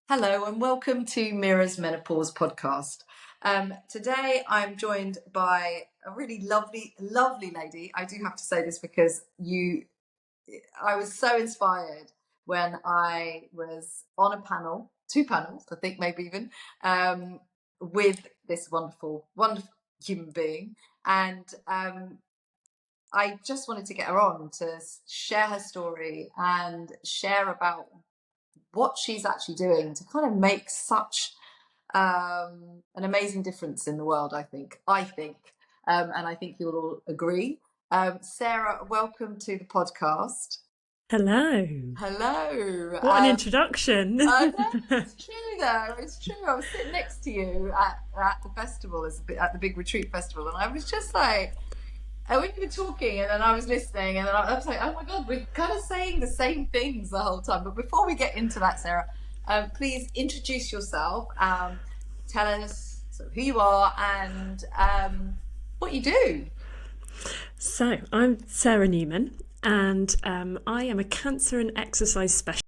Hello and welcome to Meera's Menopause podcast. Today I'm joined by a really lovely lady. I do have to say this because I was so inspired when I was on a panel, two panels, I think maybe even, with this wonderful human being. And I just wanted to get her on to share her story and share about what she's actually doing to kind of make such an amazing difference in the world. And I think you'll all agree. Sarah, welcome to the podcast. Hello. Hello. What an introduction. I know, it's true though. It's true. I was sitting next to you at the festival, at the big retreat festival, and I was just like, and we were talking, and then I was listening, and then I was like, "Oh my God, we're kind of saying the same things the whole time." But before we get into that, Sarah, please introduce yourself. Tell us sort of who you are and what you do. So, I'm Sarah Newman, and I am a cancer and exercise specialist,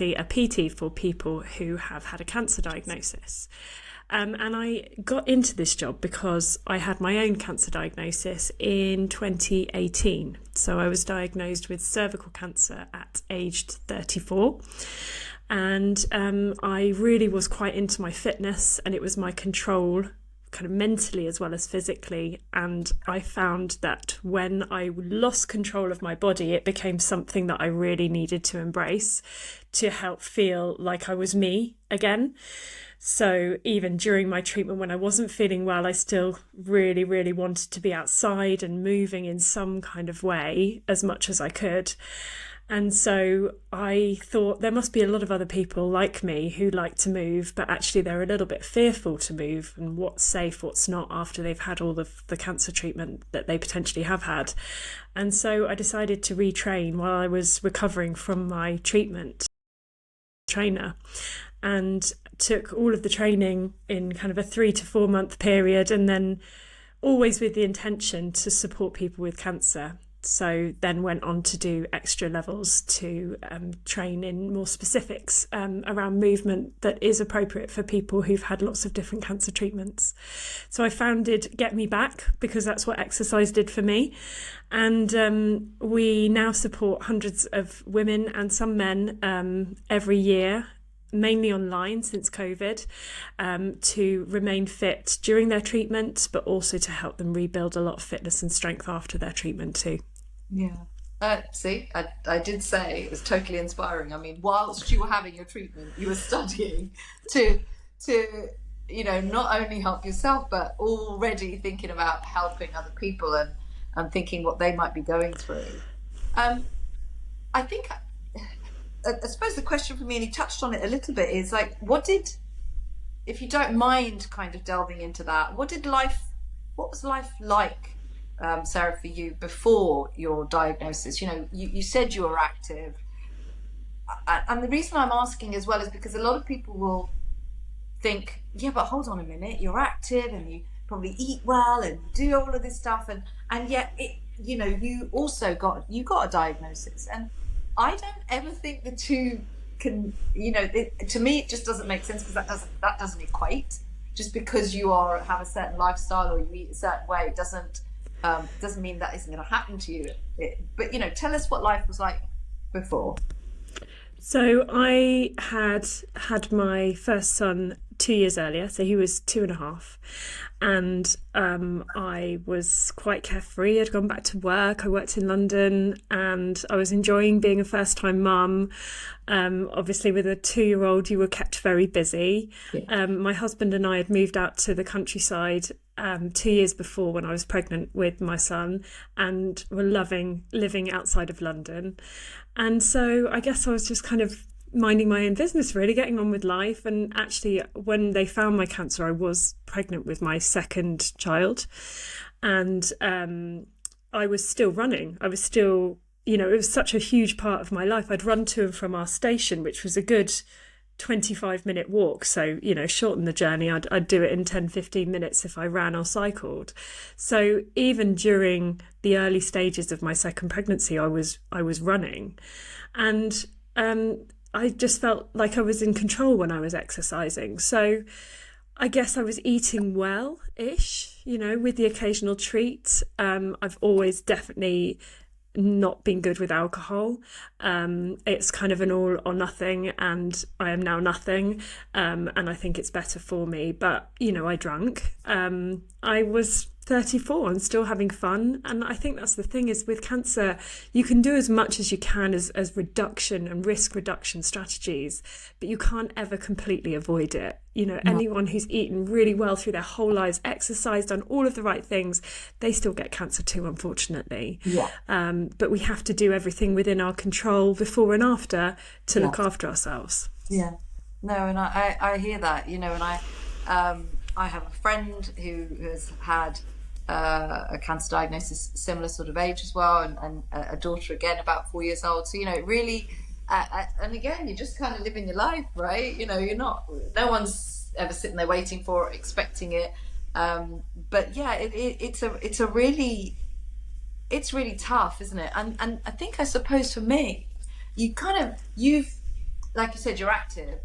a PT for people who have had a cancer diagnosis. And I got into this job because I had my own cancer diagnosis in 2018. So I was diagnosed with cervical cancer at aged 34. And I really was quite into my fitness, and it was my control, kind of mentally as well as physically. And I found that when I lost control of my body, it became something that I really needed to embrace to help feel like I was me again. So even during my treatment, when I wasn't feeling well, I still really wanted to be outside and moving in some kind of way as much as I could. And so I thought there must be a lot of other people like me who like to move, but actually they're a little bit fearful to move and what's safe, what's not after they've had all of the cancer treatment that they potentially have had. And so I decided to retrain while I was recovering from my treatment trainer, and took all of the training in kind of a 3 to 4 month period, and then always with the intention to support people with cancer. So then went on to do extra levels to train in more specifics around movement that is appropriate for people who've had lots of different cancer treatments. So I founded Get Me Back because that's what exercise did for me. And we now support hundreds of women and some men every year, mainly online since COVID, to remain fit during their treatment, but also to help them rebuild a lot of fitness and strength after their treatment too. Yeah. See, I did say it was totally inspiring. I mean, whilst you were having your treatment, you were studying to not only help yourself, but already thinking about helping other people and thinking what they might be going through. I think, I suppose the question for me, and he touched on it a little bit, is like, if you don't mind kind of delving into that, what was life like, Sarah, for you before your diagnosis? You said you were active. And the reason I'm asking as well is because a lot of people will think, yeah, but hold on a minute, you're active and you probably eat well and do all of this stuff. And yet, you also got a diagnosis. And I don't ever think the two can, to me, it just doesn't make sense, because that doesn't equate. Just because you have a certain lifestyle or you eat a certain way, it doesn't mean that isn't going to happen to you. But tell us what life was like before. So I had my first son 2 years earlier, so he was 2.5, and I was quite carefree. I'd gone back to work. I worked in London, and I was enjoying being a first-time mum. Obviously, with a 2-year-old, you were kept very busy. Yeah. My husband and I had moved out to the countryside 2 years before, when I was pregnant with my son, and were loving living outside of London. And so I guess I was just kind of minding my own business, really, getting on with life. And actually, when they found my cancer, I was pregnant with my second child, and I was still running. I was still, it was such a huge part of my life. I'd run to and from our station, which was a good 25-minute walk. So, shorten the journey. I'd do it in 10-15 minutes if I ran or cycled. So even during the early stages of my second pregnancy, I was running. And I just felt like I was in control when I was exercising. So I guess I was eating well-ish, with the occasional treat. I've always definitely not been good with alcohol. It's kind of an all or nothing, and I am now nothing. And I think it's better for me. But, I drank. I was 34 and still having fun. And I think that's the thing is with cancer, you can do as much as you can as reduction and risk reduction strategies, but you can't ever completely avoid it. Anyone who's eaten really well through their whole lives, exercised, done all of the right things, they still get cancer too, unfortunately. Yeah. But we have to do everything within our control before and after to Yeah. look after ourselves. Yeah. No, and I hear that, and I have a friend who has had a cancer diagnosis, similar sort of age as well, and a daughter again about 4 years old. So, it really, and again, you're just kind of living your life, right? You're not, no one's ever sitting there waiting for it, expecting it. But yeah, it's really tough, isn't it? And I think, I suppose for me, you've, like you said, you're active,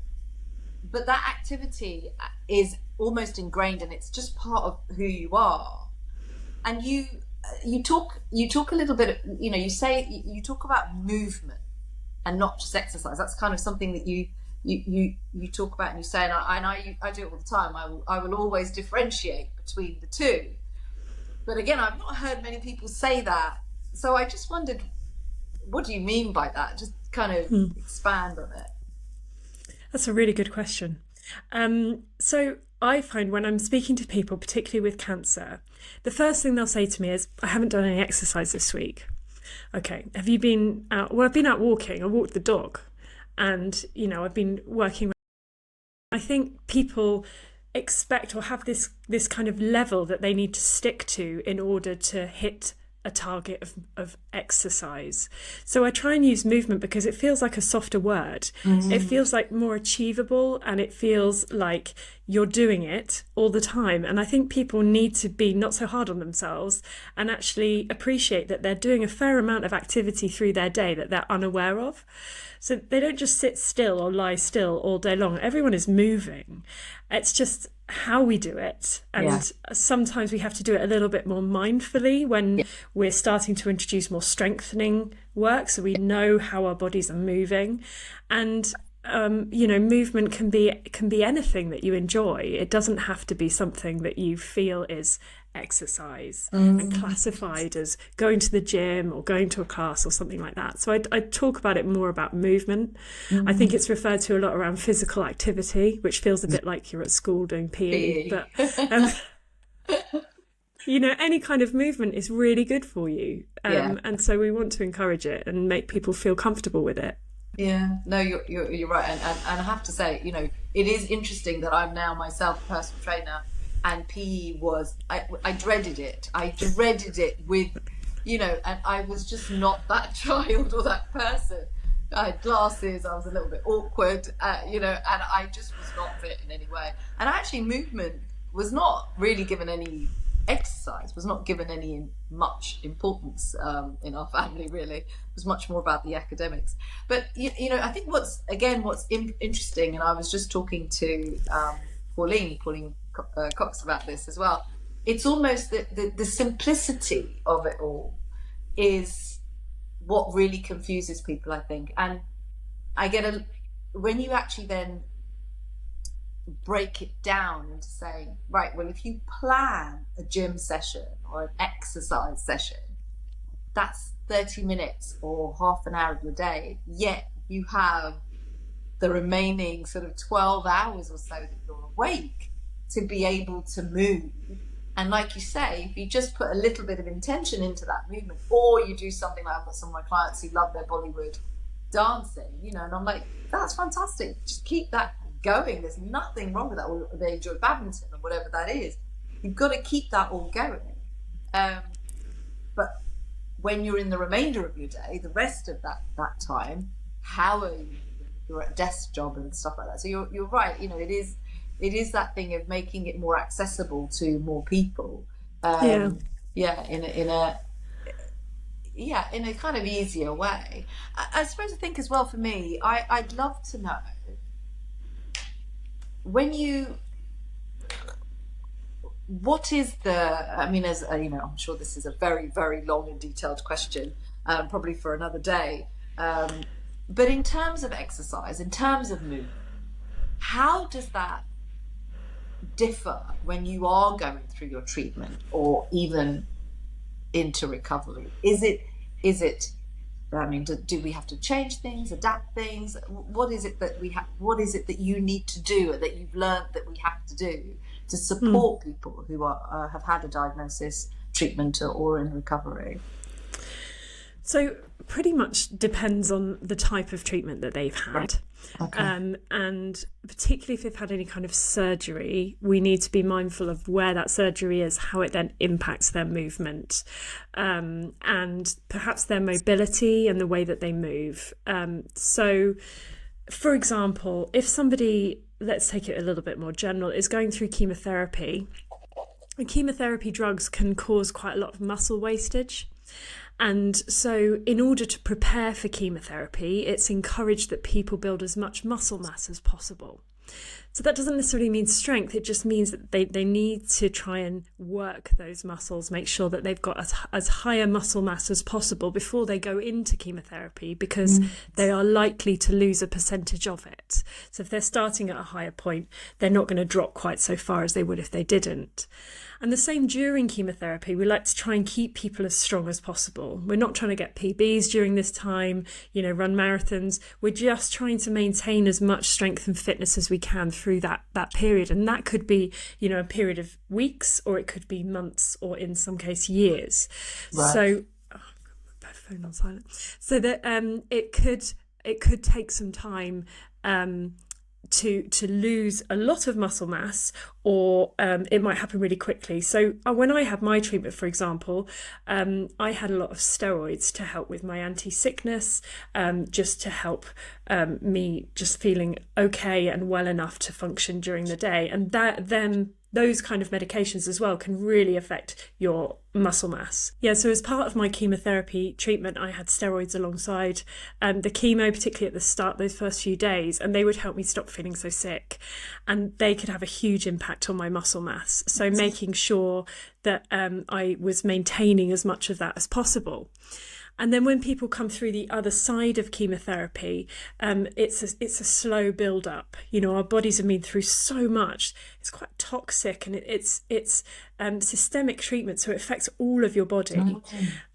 but that activity is almost ingrained, and it's just part of who you are. And you talk a little bit, you talk about movement and not just exercise. That's kind of something that you talk about, and you say, and I do it all the time. I will always differentiate between the two. But again, I've not heard many people say that. So I just wondered, what do you mean by that? Just kind of expand on it. That's a really good question. So I find when I'm speaking to people, particularly with cancer, the first thing they'll say to me is, I haven't done any exercise this week. Okay, have you been out? Well, I've been out walking. I walked the dog, and I've been working. I think people expect or have this kind of level that they need to stick to in order to hit a target of exercise. So I try and use movement because it feels like a softer word. It feels like more achievable, and it feels like you're doing it all the time. And I think people need to be not so hard on themselves and actually appreciate that they're doing a fair amount of activity through their day that they're unaware of. So they don't just sit still or lie still all day long. Everyone is moving. It's just how we do it. And sometimes we have to do it a little bit more mindfully when we're starting to introduce more strengthening work, so we know how our bodies are moving. And movement can be anything that you enjoy. It doesn't have to be something that you feel is exercise and classified as going to the gym or going to a class or something like that. So I talk about it more about movement. I think it's referred to a lot around physical activity, which feels a bit like you're at school doing PE. But any kind of movement is really good for you. And so we want to encourage it and make people feel comfortable with it. Yeah, no, you're right, and I have to say, it is interesting that I'm now myself a personal trainer, and PE was, I dreaded it. I dreaded it with, and I was just not that child or that person. I had glasses, I was a little bit awkward, and I just was not fit in any way. And actually, movement was not really given any exercise, was not given any much importance in our family, really. It was much more about the academics. But, I think what's interesting, and I was just talking to Pauline Cox about this as well, it's almost the simplicity of it all is what really confuses people, I think. And when you actually then break it down into saying, right, well, if you plan a gym session or an exercise session, that's 30 minutes or half an hour of your day, yet you have the remaining sort of 12 hours or so that you're awake to be able to move. And like you say, if you just put a little bit of intention into that movement, or you do something like, I've got some of my clients who love their Bollywood dancing, and I'm like, that's fantastic, just keep that going. There's nothing wrong with that. Or they enjoy badminton or whatever that is. You've got to keep that all going. But when you're in the remainder of your day, the rest of that time, how are you? You're at a desk job and stuff like that. So you're right. It is that thing of making it more accessible to more people. yeah, in a kind of easier way. I suppose I think as well for me, I'd love to know when you, what is the, I mean, as you know, I'm sure this is a very, very long and detailed question, probably for another day. But in terms of exercise, in terms of movement, how does that differ when you are going through your treatment or even into recovery? Is it I mean, do we have to change things, adapt things? What is it that we have? What is it that you need to do, or that you've learned that we have to do to support people who are have had a diagnosis, treatment, or in recovery? So pretty much depends on the type of treatment that they've Right. had. Okay. And particularly if they've had any kind of surgery, we need to be mindful of where that surgery is, how it then impacts their movement, and perhaps their mobility and the way that they move. So, for example, if somebody, let's take it a little bit more general, is going through chemotherapy, and chemotherapy drugs can cause quite a lot of muscle wastage. And so, in order to prepare for chemotherapy, it's encouraged that people build as much muscle mass as possible. So that doesn't necessarily mean strength, it just means that they need to try and work those muscles, make sure that they've got as high a muscle mass as possible before they go into chemotherapy, because they are likely to lose a percentage of it. So if they're starting at a higher point, they're not going to drop quite so far as they would if they didn't. And the same during chemotherapy, we like to try and keep people as strong as possible. We're not trying to get PBs during this time, run marathons. We're just trying to maintain as much strength and fitness as we can through that period. And that could be, a period of weeks, or it could be months, or in some case years. Right. So, put the phone on silent. So that it could take some time to lose a lot of muscle mass, or it might happen really quickly. So when I had my treatment, for example, I had a lot of steroids to help with my anti-sickness, just to help me just feeling okay and well enough to function during the day. And those kind of medications as well can really affect your muscle mass. Yeah, so as part of my chemotherapy treatment, I had steroids alongside the chemo, particularly at the start, those first few days, and they would help me stop feeling so sick. And they could have a huge impact on my muscle mass. So making sure that I was maintaining as much of that as possible. And then when people come through the other side of chemotherapy, it's a slow build up. Our bodies have been through so much. It's quite toxic, and it's systemic treatment, so it affects all of your body.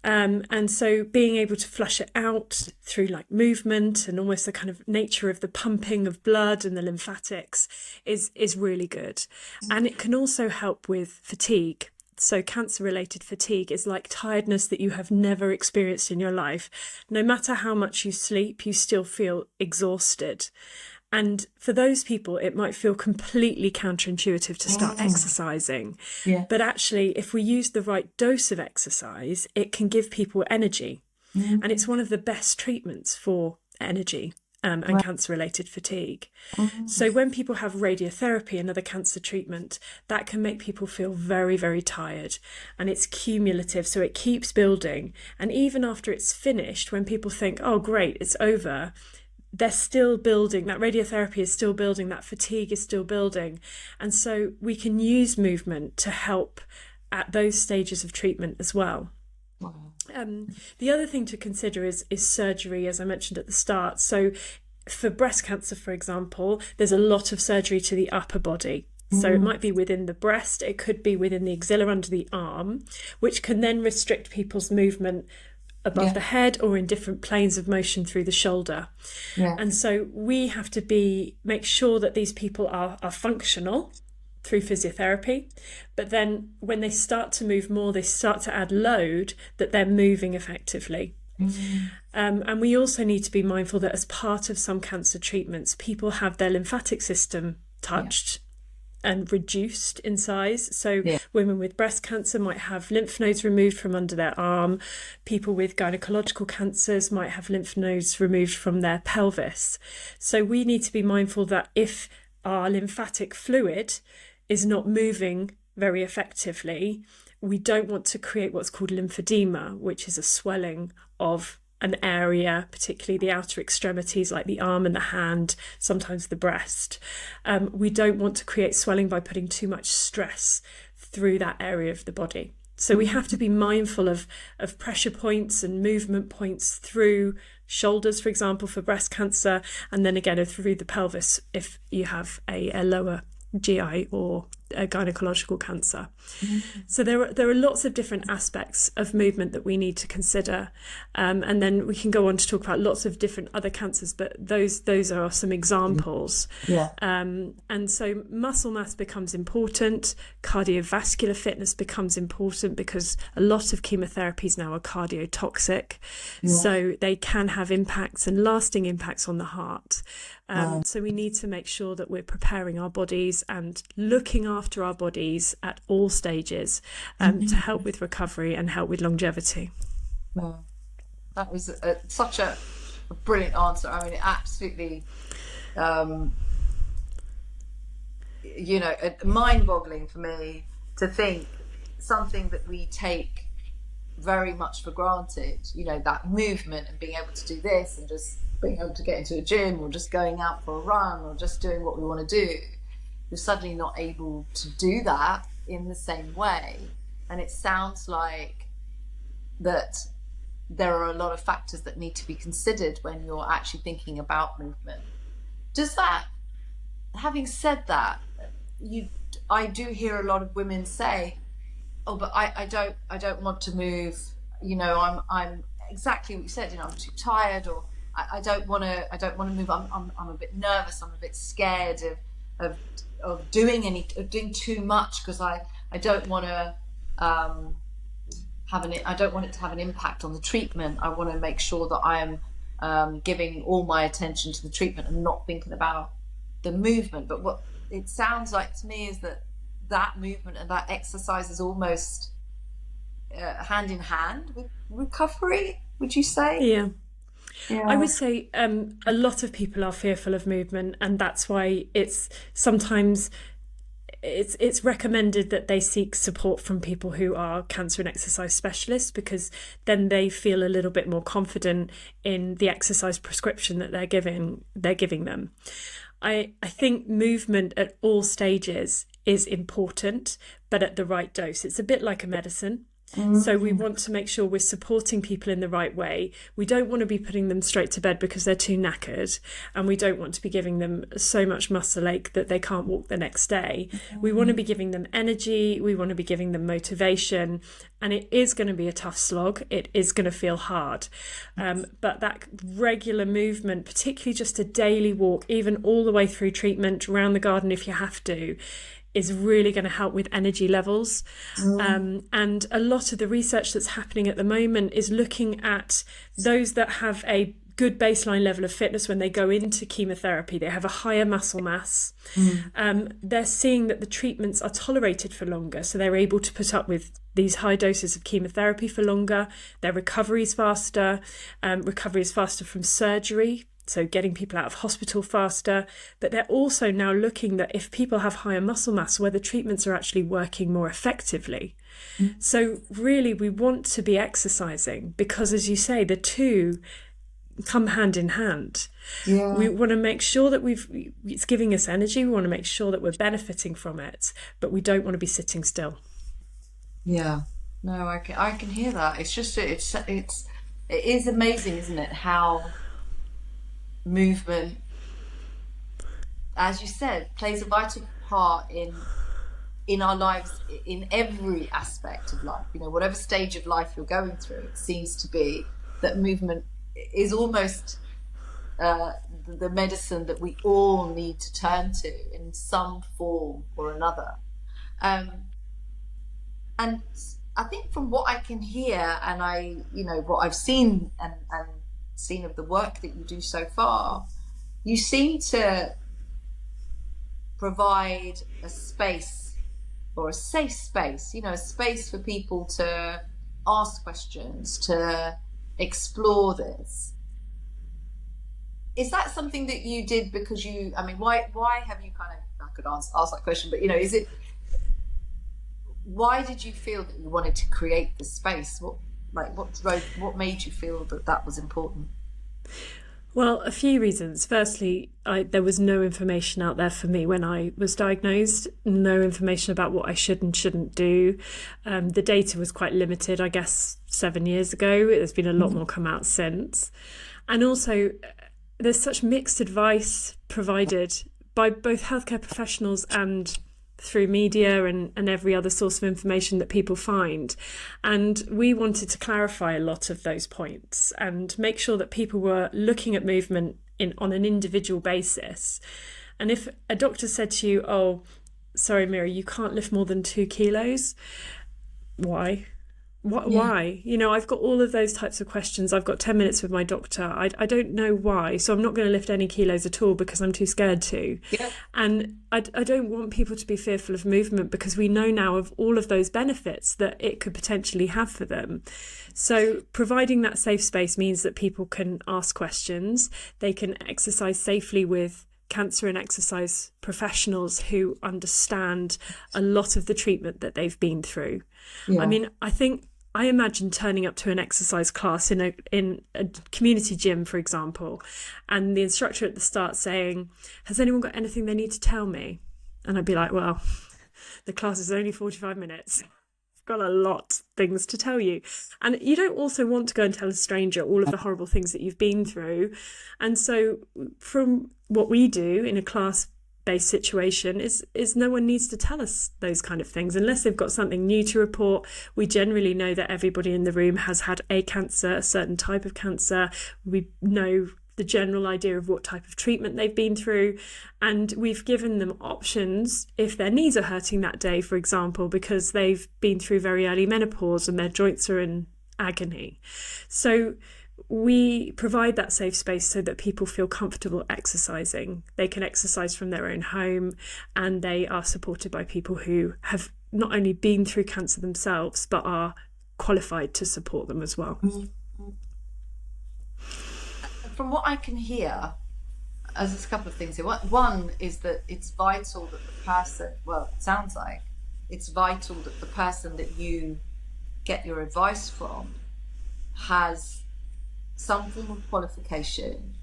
And so being able to flush it out through like movement and almost the kind of nature of the pumping of blood and the lymphatics is really good. And it can also help with fatigue. So cancer-related fatigue is like tiredness that you have never experienced in your life. No matter how much you sleep, you still feel exhausted. And for those people, it might feel completely counterintuitive to start exercising. Yeah. But actually, if we use the right dose of exercise, it can give people energy. And it's one of the best treatments for energy. And cancer-related fatigue. So when people have radiotherapy, another cancer treatment, that can make people feel very, very tired. And it's cumulative, so it keeps building. And even after it's finished, when people think, oh, great, it's over, they're still building. That radiotherapy is still building. That fatigue is still building. And so we can use movement to help at those stages of treatment as well. The other thing to consider is surgery, as I mentioned at the start. So for breast cancer, for example, there's a lot of surgery to the upper body. So it might be within the breast, it could be within the axilla under the arm, which can then restrict people's movement above the head or in different planes of motion through the shoulder. And so we have to make sure that these people are functional through physiotherapy, but then when they start to move more, they start to add load, that they're moving effectively. And we also need to be mindful that as part of some cancer treatments, people have their lymphatic system touched and reduced in size. So women with breast cancer might have lymph nodes removed from under their arm. People with gynecological cancers might have lymph nodes removed from their pelvis. So we need to be mindful that if our lymphatic fluid is not moving very effectively, we don't want to create what's called lymphedema, which is a swelling of an area, particularly the outer extremities like the arm and the hand, sometimes the breast. We don't want to create swelling by putting too much stress through that area of the body. So we have to be mindful of pressure points and movement points through shoulders, for example, for breast cancer, and then again through the pelvis if you have a lower GI or a gynecological cancer. So there are lots of different aspects of movement that we need to consider, and then we can go on to talk about lots of different other cancers, but those are some examples. And so muscle mass becomes important, cardiovascular fitness becomes important, because a lot of chemotherapies now are cardiotoxic, so they can have impacts and lasting impacts on the heart. So we need to make sure that we're preparing our bodies and looking after our bodies at all stages, to help with recovery and help with longevity. Wow. That was such a brilliant answer. I mean, it absolutely, mind-boggling for me to think something that we take very much for granted, that movement and being able to do this and just being able to get into a gym or just going out for a run or just doing what we want to do. You're suddenly not able to do that in the same way. And it sounds like that there are a lot of factors that need to be considered when you're actually thinking about movement. Having said that, I do hear a lot of women say, oh, but I don't want to move, I'm exactly what you said, I'm too tired, or I don't want to move. I'm a bit nervous. I'm a bit scared of doing too much, because I don't want to I don't want it to have an impact on the treatment. I want to make sure that I am giving all my attention to the treatment and not thinking about the movement. But what it sounds like to me is that movement and that exercise is almost hand in hand with recovery. Would you say? Yeah. I would say a lot of people are fearful of movement, and that's why it's recommended that they seek support from people who are cancer and exercise specialists, because then they feel a little bit more confident in the exercise prescription that they're giving them. I think movement at all stages is important, but at the right dose. It's a bit like a medicine. So we want to make sure we're supporting people in the right way. We don't want to be putting them straight to bed because they're too knackered, and we don't want to be giving them so much muscle ache that they can't walk the next day. We want to be giving them energy, we want to be giving them motivation, and it is going to be a tough slog. It is going to feel hard. But that regular movement, particularly just a daily walk, even all the way through treatment, around the garden if you have to, is really going to help with energy levels. And a lot of the research that's happening at the moment is looking at those that have a good baseline level of fitness when they go into chemotherapy. They have a higher muscle mass. They're seeing that the treatments are tolerated for longer, so they're able to put up with these high doses of chemotherapy for longer. Their recovery is faster. Recovery is faster from surgery, so getting people out of hospital faster. But they're also now looking that if people have higher muscle mass, whether treatments are actually working more effectively. So really we want to be exercising, because as you say, the two come hand in hand. We want to make sure that it's giving us energy. We want to make sure that we're benefiting from it, but we don't want to be sitting still. No, I can hear that. It's just it is amazing, isn't it, how movement, as you said, plays a vital part in our lives, in every aspect of life. Whatever stage of life you're going through, it seems to be that movement is almost the medicine that we all need to turn to in some form or another. And I think from what I can hear, and what I've seen and seen of the work that you do so far, you seem to provide a space, or a safe space, a space for people to ask questions, to explore this. Is that something that you did because why have you I could ask that question, but is it, why did you feel that you wanted to create this space? What made you feel that that was important? Well, a few reasons. Firstly, there was no information out there for me when I was diagnosed, no information about what I should and shouldn't do. The data was quite limited, I guess, 7 years ago. There's been a lot more come out since. And also, there's such mixed advice provided by both healthcare professionals and through media and every other source of information that people find. And we wanted to clarify a lot of those points and make sure that people were looking at movement on an individual basis. And if a doctor said to you, oh, sorry, Meera, you can't lift more than 2 kilos, why? Why? You know, I've got all of those types of questions. I've got 10 minutes with my doctor. I don't know why. So I'm not going to lift any kilos at all because I'm too scared to. Yeah. And I don't want people to be fearful of movement because we know now of all of those benefits that it could potentially have for them. So providing that safe space means that people can ask questions. They can exercise safely with cancer and exercise professionals who understand a lot of the treatment that they've been through. Yeah. I mean, I imagine turning up to an exercise class in a community gym, for example, and the instructor at the start saying, has anyone got anything they need to tell me? And I'd be like, well, the class is only 45 minutes. I've got a lot of things to tell you. And you don't also want to go and tell a stranger all of the horrible things that you've been through. And so from what we do in a class-based situation is no one needs to tell us those kind of things unless they've got something new to report. We generally know that everybody in the room has had a cancer, a certain type of cancer. We know the general idea of what type of treatment they've been through, and we've given them options if their knees are hurting that day, for example, because they've been through very early menopause and their joints are in agony. So we provide that safe space so that people feel comfortable exercising. They can exercise from their own home, and they are supported by people who have not only been through cancer themselves, but are qualified to support them as well. From what I can hear, there's a couple of things here. One is that it's vital that the person, well, it sounds like it's vital that the person that you get your advice from has some form of qualification.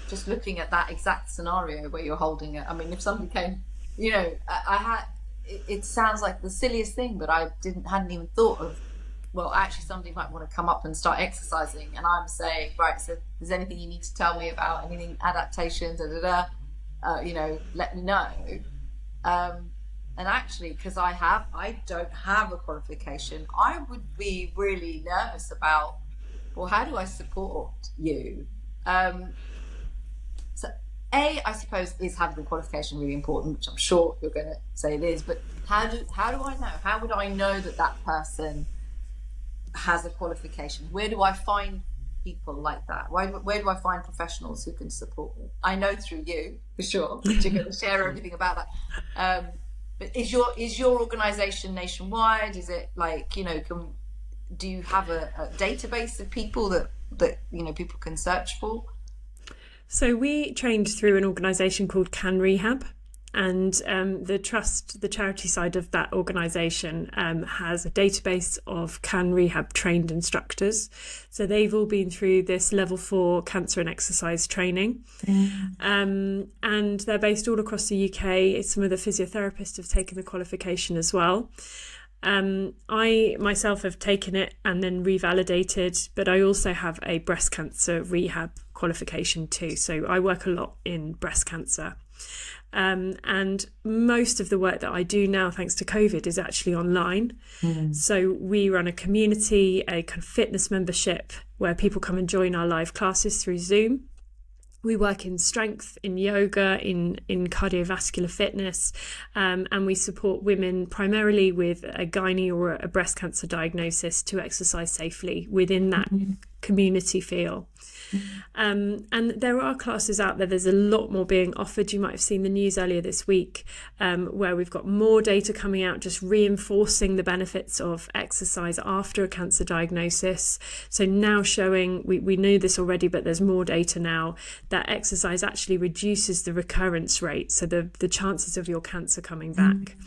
Just looking at that exact scenario where you're holding it. I mean, if somebody came, you know, it sounds like the silliest thing, but I hadn't even thought of, well, actually somebody might want to come up and start exercising, and I'm saying, right, so if there's anything you need to tell me about, anything, adaptations, you know, let me know. And actually, because I don't have a qualification, I would be really nervous about, well, how do I support you? So I suppose, is having the qualification really important, which I'm sure you're going to say it is, but how do I know? How would I know that that person has a qualification? Where do I find people like that? Where do I find professionals who can support me? I know through you, for sure, that you're going to share everything about that. But is your organisation nationwide? Is it like, you know, do you have a database of people that you know people can search for? So we trained through an organisation called Can Rehab, and the charity side of that organisation has a database of Can Rehab trained instructors. So they've all been through this level 4 cancer and exercise training. And they're based all across the UK. Some of the physiotherapists have taken the qualification as well. I myself have taken it and then revalidated, but I also have a breast cancer rehab qualification too. So I work a lot in breast cancer. And most of the work that I do now, thanks to COVID, is actually online. So we run a community, a kind of fitness membership where people come and join our live classes through Zoom. We work in strength, in yoga, in cardiovascular fitness, and we support women primarily with a gynae or a breast cancer diagnosis to exercise safely within that community feel. And there are classes out there. There's a lot more being offered. You might have seen the news earlier this week where we've got more data coming out just reinforcing the benefits of exercise after a cancer diagnosis. So now showing, we knew this already, but there's more data now that exercise actually reduces the recurrence rate, so the chances of your cancer coming back.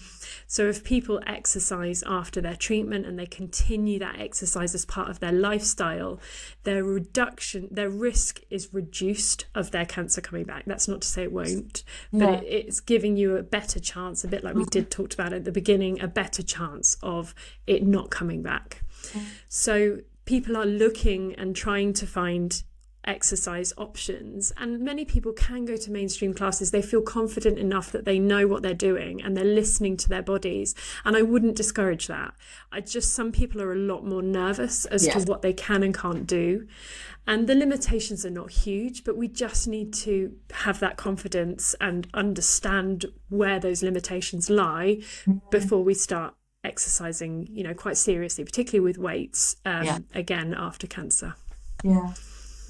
So if people exercise after their treatment and they continue that exercise as part of their lifestyle, their risk is reduced of their cancer coming back. That's not to say it won't, but it's giving you a better chance, a bit like we did talked about at the beginning, a better chance of it not coming back. So people are looking and trying to find exercise options, and many people can go to mainstream classes. They feel confident enough that they know what they're doing and they're listening to their bodies, and I wouldn't discourage that. Some people are a lot more nervous as to what they can and can't do, and the limitations are not huge, but we just need to have that confidence and understand where those limitations lie before we start exercising, quite seriously, particularly with weights, again, after cancer.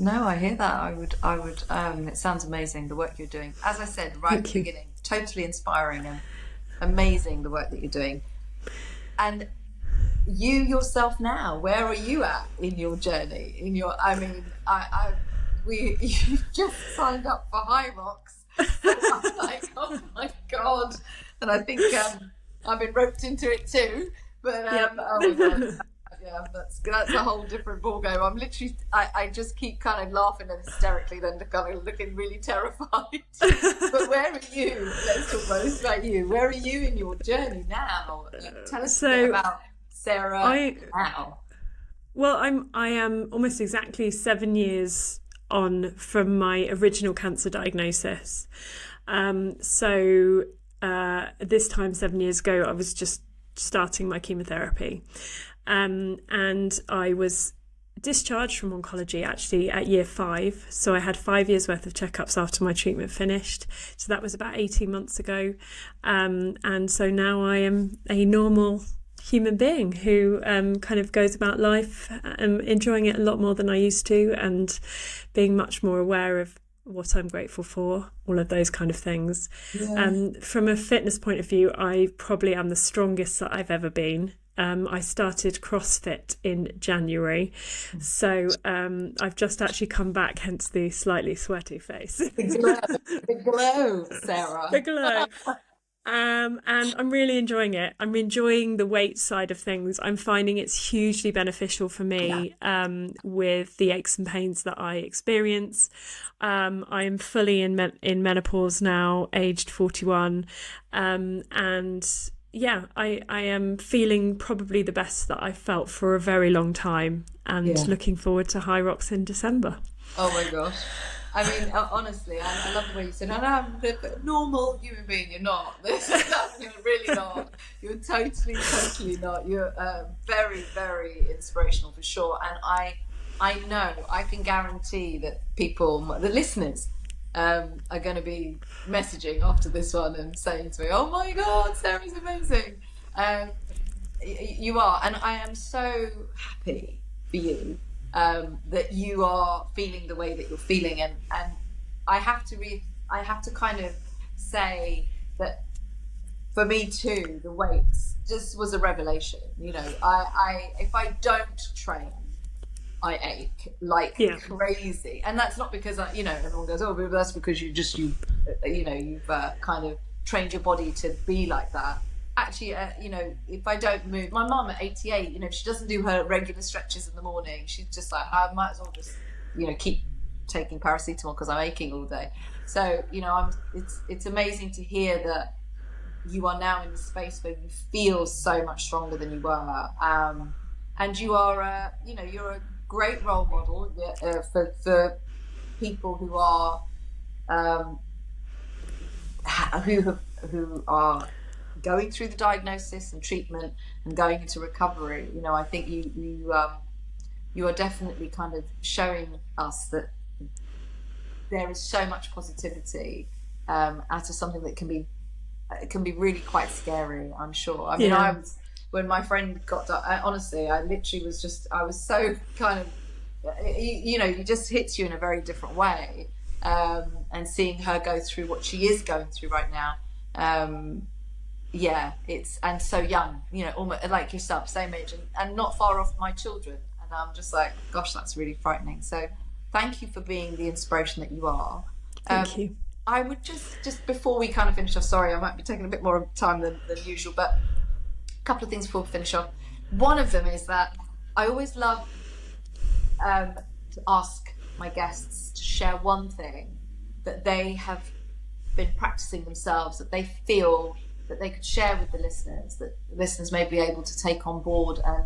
No, I hear that. I would, it sounds amazing, the work you're doing. As I said, right at the beginning, totally inspiring and amazing, the work that you're doing. And you yourself now, where are you at in your journey? You just signed up for High Rocks. So I'm like, oh my God. And I think I've been roped into it too. But, oh my God. Yeah, that's a whole different ballgame. I'm literally, I just keep kind of laughing and hysterically, then kind of looking really terrified. But where are you? Let's talk about you. Where are you in your journey now? Tell us a bit about Sarah now. Well, I am almost exactly 7 years on from my original cancer diagnosis. This time 7 years ago, I was just starting my chemotherapy. And I was discharged from oncology actually at year 5. So I had 5 years worth of checkups after my treatment finished. So that was about 18 months ago. And so now I am a normal human being who kind of goes about life, enjoying it a lot more than I used to, and being much more aware of what I'm grateful for, all of those kind of things. From a fitness point of view, I probably am the strongest that I've ever been. I started CrossFit in January, so I've just actually come back, hence the slightly sweaty face. The glow, Sarah. The glow. And I'm really enjoying it. I'm enjoying the weight side of things. I'm finding it's hugely beneficial for me with the aches and pains that I experience. I am fully in menopause now, aged 41, and I am feeling probably the best that I've felt for a very long time, and looking forward to High Rocks in December. Oh my gosh. I mean, honestly, I love the way you said, I'm a normal human being. You're not. You're really not. You're totally not. You're very, very inspirational for sure. And I know, I can guarantee that people, the listeners, are going to be messaging after this one and saying to me, oh my God, Sarah's amazing. You are, and I am so happy for you that you are feeling the way that you're feeling, and I have to kind of say that for me too, the weights just was a revelation. I if I don't train, I ache like crazy, and that's not because everyone goes, oh, but that's because you've kind of trained your body to be like that. Actually, if I don't move, my mum at 88, if she doesn't do her regular stretches in the morning, she's just like, I might as well just keep taking paracetamol because I'm aching all day. So it's amazing to hear that you are now in the space where you feel so much stronger than you were, and you are you're a great role model for people who are who are going through the diagnosis and treatment and going into recovery. I think you are definitely kind of showing us that there is so much positivity out of something that can be really quite scary, I'm sure. I mean, I was, when my friend got honestly, I literally I was so kind of, it just hits you in a very different way. And seeing her go through what she is going through right now, and so young, almost like yourself, same age, and not far off my children. And I'm just like, gosh, that's really frightening. So thank you for being the inspiration that you are. Thank you. I would just before we kind of finish off, sorry, I might be taking a bit more time than usual, but a couple of things before we finish off. One of them is that I always love to ask my guests to share one thing that they have been practicing themselves, that they feel that they could share with the listeners, that the listeners may be able to take on board, and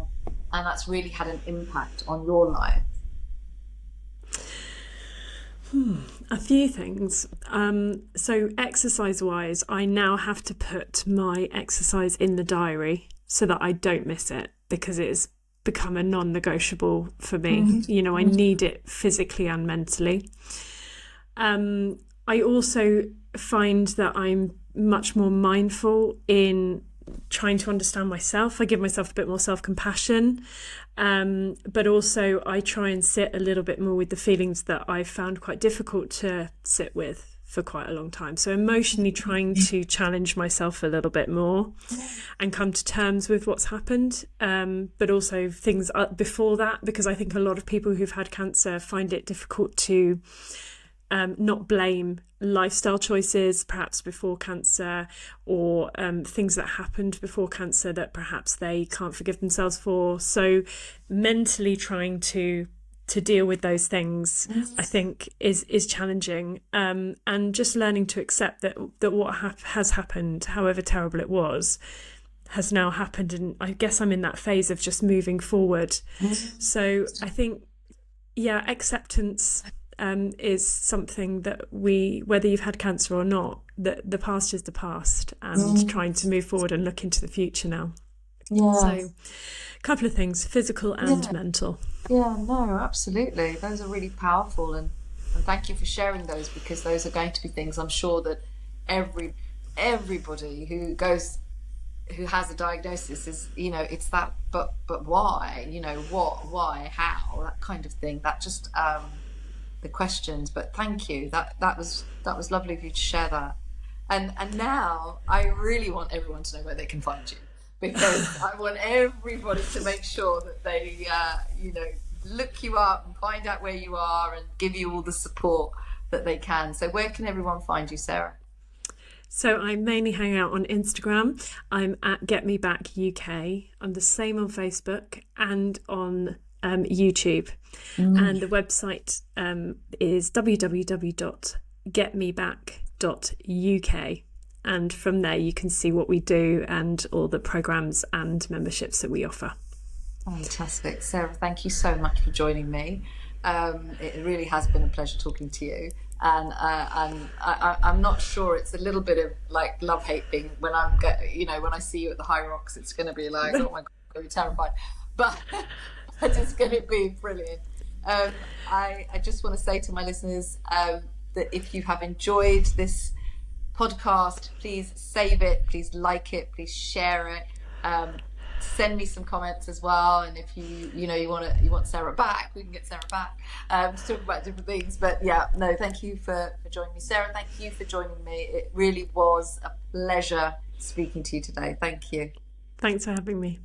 that's really had an impact on your life. A few things. So exercise wise, I now have to put my exercise in the diary so that I don't miss it, because it's become a non-negotiable for me. You know, I need it physically and mentally. I also find that I'm much more mindful in trying to understand myself. I give myself a bit more self-compassion, but also I try and sit a little bit more with the feelings that I've found quite difficult to sit with for quite a long time. So emotionally trying to challenge myself a little bit more and come to terms with what's happened, but also things before that, because I think a lot of people who've had cancer find it difficult to not blame lifestyle choices perhaps before cancer, or things that happened before cancer that perhaps they can't forgive themselves for. So mentally trying to deal with those things, I think is challenging, and just learning to accept that what has happened, however terrible it was, has now happened, and I guess I'm in that phase of just moving forward. So I think, yeah, acceptance is something that whether you've had cancer or not, that the past is the past, and trying to move forward and look into the future now. So a couple of things, physical and mental. Yeah, no, absolutely. Those are really powerful, and thank you for sharing those, because those are going to be things I'm sure that everybody who has a diagnosis is, you know, it's that but why, you know, what, why, how, that kind of thing, that just the questions. But thank you, that was lovely of you to share that. And now I really want everyone to know where they can find you, because I want everybody to make sure that they you know, look you up and find out where you are and give you all the support that they can. So where can everyone find you, Sarah? So I mainly hang out on Instagram. I'm at Get Me Back UK. I'm the same on Facebook and on YouTube. And the website is www.getmeback.uk. And from there you can see what we do and all the programmes and memberships that we offer. Fantastic. Sarah, thank you so much for joining me. It really has been a pleasure talking to you. And I'm not sure, it's a little bit of like love-hate thing when when I see you at the High Rocks, it's going to be like, oh my God, I'm going to be terrified. But it's going to be brilliant. I just want to say to my listeners that if you have enjoyed this podcast, please save it, please like it, please share it. Send me some comments as well, and if you want Sarah back, we can get Sarah back to talk about different things. But yeah, no, thank you for joining me, Sarah. Thank you for joining me. It really was a pleasure speaking to you today. Thank you. Thanks for having me.